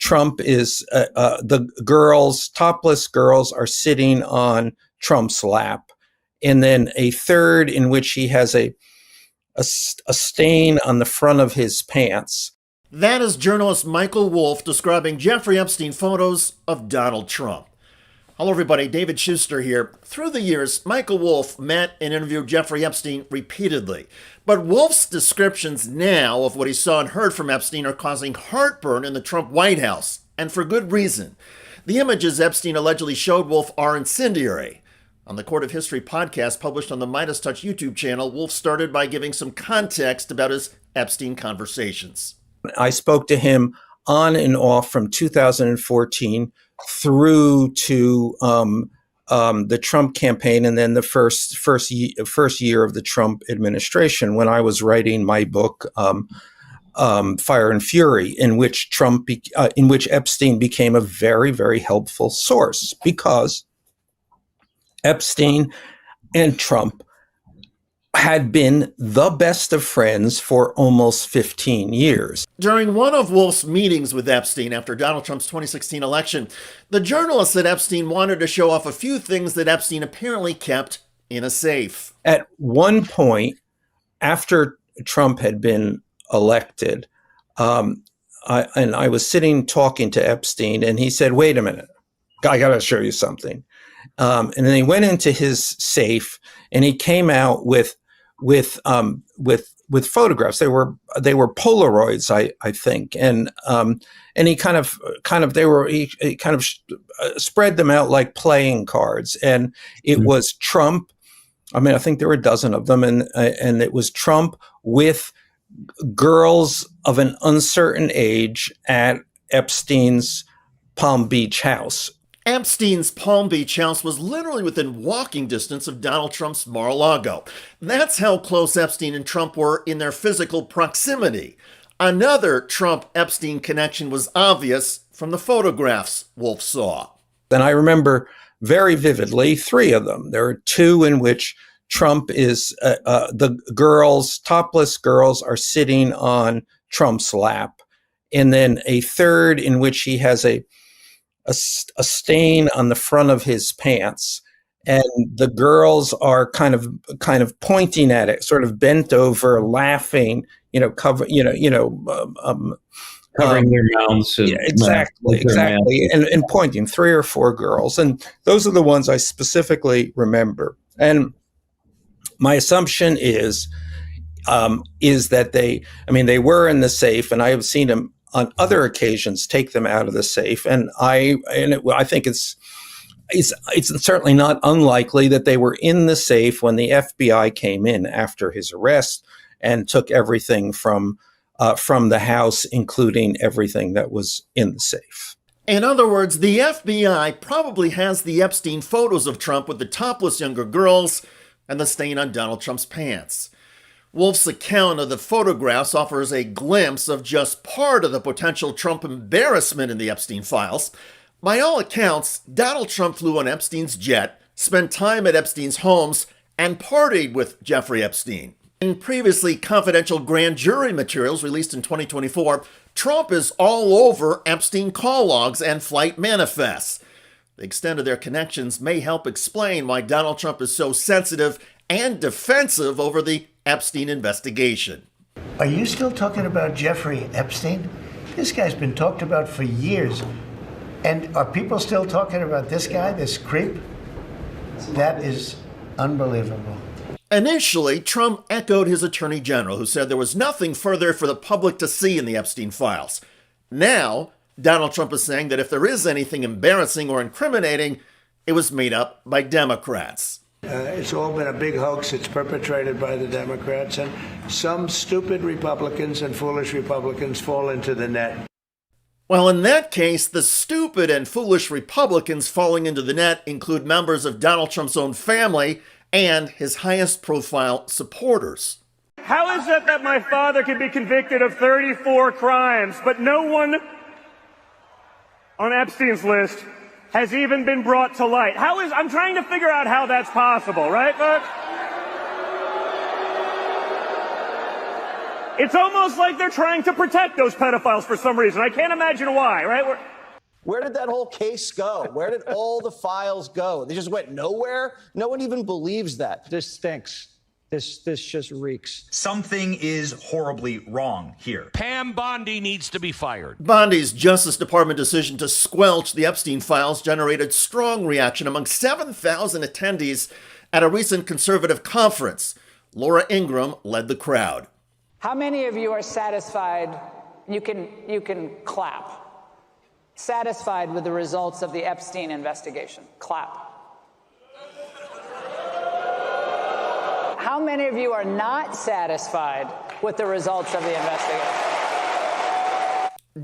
Trump is the girls, topless girls, are sitting on Trump's lap, and then a third in which he has a stain on the front of his pants. That is journalist Michael Wolff describing Jeffrey Epstein photos of Donald Trump. Hello, everybody. David Shuster here. Through the years, Michael Wolff met and interviewed Jeffrey Epstein repeatedly. But Wolff's descriptions now of what he saw and heard from Epstein are causing heartburn in the Trump White House, and for good reason. The images Epstein allegedly showed Wolff are incendiary. On the Court of History podcast published on the Midas Touch YouTube channel, Wolff started by giving some context about his Epstein conversations. I spoke to him on and off from 2014 through to the Trump campaign, and then the first year of the Trump administration, when I was writing my book, Fire and Fury, in which Epstein became a very, very helpful source, because Epstein and Trump had been the best of friends for almost 15 years. During one of Wolff's meetings with Epstein after Donald Trump's 2016 election, the journalist said Epstein wanted to show off a few things that Epstein apparently kept in a safe. At one point, after Trump had been elected, I was sitting talking to Epstein, and he said, "Wait a minute, I got to show you something." And then he went into his safe, and he came out with photographs. They were Polaroids, I think, and he kind of spread them out like playing cards, and it was Trump. I mean, I think there were a dozen of them, and it was Trump with girls of an uncertain age at Epstein's Palm Beach house. Epstein's Palm Beach house was literally within walking distance of Donald Trump's Mar-a-Lago. That's how close Epstein and Trump were in their physical proximity. Another Trump-Epstein connection was obvious from the photographs Wolff saw. And I remember very vividly 3 of them. There are 2 in which Trump is, the girls, topless girls, are sitting on Trump's lap. And then a third in which he has a stain on the front of his pants, and the girls are kind of pointing at it, sort of bent over, laughing, covering their mouths. Yeah, exactly, and pointing. 3 or 4 girls, and those are the ones I specifically remember. And my assumption is that they were in the safe, and I have seen them on other occasions take them out of the safe, and I think it's certainly not unlikely that they were in the safe when the FBI came in after his arrest and took everything from the house, including everything that was in the safe. In other words, the FBI probably has the Epstein photos of Trump with the topless younger girls and the stain on Donald Trump's pants. Wolff's account of the photographs offers a glimpse of just part of the potential Trump embarrassment in the Epstein files. By all accounts, Donald Trump flew on Epstein's jet, spent time at Epstein's homes, and partied with Jeffrey Epstein. In previously confidential grand jury materials released in 2024, Trump is all over Epstein call logs and flight manifests. The extent of their connections may help explain why Donald Trump is so sensitive and defensive over the Epstein investigation. Are you still talking about Jeffrey Epstein? This guy's been talked about for years. And are people still talking about this guy, this creep? That is unbelievable. Initially, Trump echoed his attorney general, who said there was nothing further for the public to see in the Epstein files. Now, Donald Trump is saying that if there is anything embarrassing or incriminating, it was made up by Democrats. It's all been a big hoax. It's perpetrated by the Democrats, and some stupid Republicans and foolish Republicans fall into the net. Well, in that case, the stupid and foolish Republicans falling into the net include members of Donald Trump's own family and his highest profile supporters. How is it that my father can be convicted of 34 crimes, but no one on Epstein's list has even been brought to light? I'm trying to figure out how that's possible, right, folks? It's almost like they're trying to protect those pedophiles for some reason. I can't imagine why, right? Where did that whole case go? Where did all the files go? They just went nowhere? No one even believes that. This stinks. This just reeks. Something is horribly wrong here. Pam Bondi needs to be fired. Bondi's Justice Department decision to squelch the Epstein files generated strong reaction among 7,000 attendees at a recent conservative conference. Laura Ingraham led the crowd. How many of you are satisfied? You can clap. Satisfied with the results of the Epstein investigation? Clap. How many of you are not satisfied with the results of the investigation?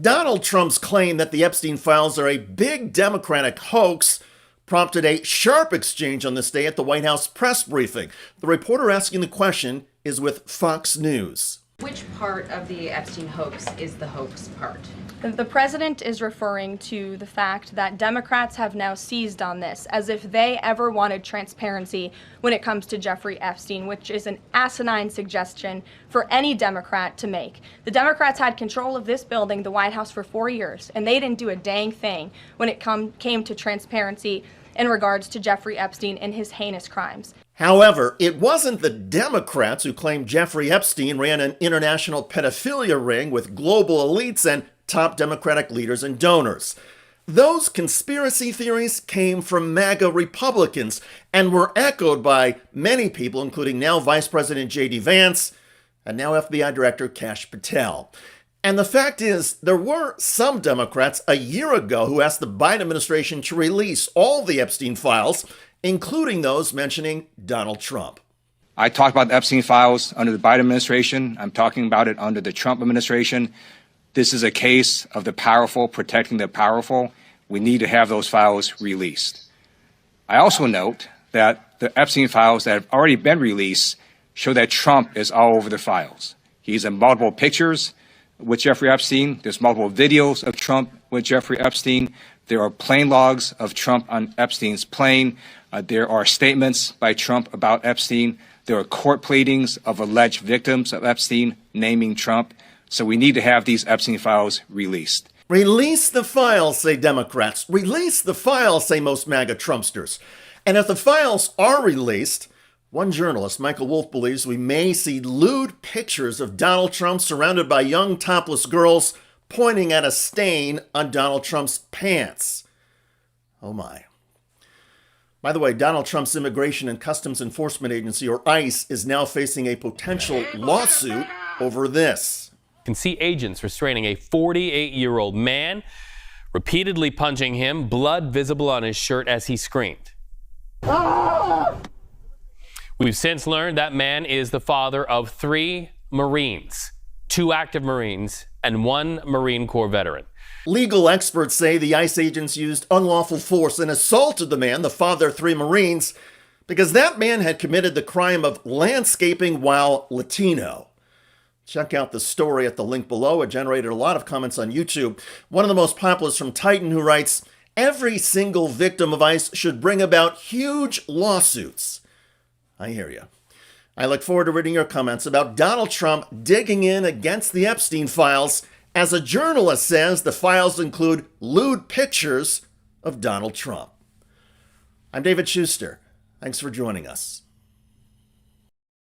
Donald Trump's claim that the Epstein files are a big Democratic hoax prompted a sharp exchange on this day at the White House press briefing. The reporter asking the question is with Fox News. Which part of the Epstein hoax is the hoax part? The president is referring to the fact that Democrats have now seized on this as if they ever wanted transparency when it comes to Jeffrey Epstein, which is an asinine suggestion for any Democrat to make. The Democrats had control of this building, the White House, for 4 years, and they didn't do a dang thing when it came to transparency in regards to Jeffrey Epstein and his heinous crimes. However, it wasn't the Democrats who claimed Jeffrey Epstein ran an international pedophilia ring with global elites and top Democratic leaders and donors. Those conspiracy theories came from MAGA Republicans and were echoed by many people, including now Vice President J.D. Vance and now FBI Director Kash Patel. And the fact is, there were some Democrats a year ago who asked the Biden administration to release all the Epstein files, including those mentioning Donald Trump. I talked about the Epstein files under the Biden administration. I'm talking about it under the Trump administration. This is a case of the powerful protecting the powerful. We need to have those files released. I also note that the Epstein files that have already been released show that Trump is all over the files. He's in multiple pictures with Jeffrey Epstein. There's multiple videos of Trump with Jeffrey Epstein. There are plane logs of Trump on Epstein's plane. There are statements by Trump about Epstein. There are court pleadings of alleged victims of Epstein naming Trump. So we need to have these Epstein files released. Release the files, say Democrats. Release the files, say most MAGA Trumpsters. And if the files are released, one journalist, Michael Wolff, believes we may see lewd pictures of Donald Trump surrounded by young topless girls pointing at a stain on Donald Trump's pants. Oh my. By the way, Donald Trump's Immigration and Customs Enforcement Agency, or ICE, is now facing a potential lawsuit over this. Can see agents restraining a 48-year-old man, repeatedly punching him, blood visible on his shirt as he screamed. We've since learned that man is the father of 3 Marines, 2 active Marines, and 1 Marine Corps veteran. Legal experts say the ICE agents used unlawful force and assaulted the man, the father of 3 Marines, because that man had committed the crime of landscaping while Latino. Check out the story at the link below. It generated a lot of comments on YouTube. One of the most popular is from Titan, who writes, "Every single victim of ICE should bring about huge lawsuits." I hear you. I look forward to reading your comments about Donald Trump digging in against the Epstein files. As a journalist says, the files include lewd pictures of Donald Trump. I'm David Shuster. Thanks for joining us.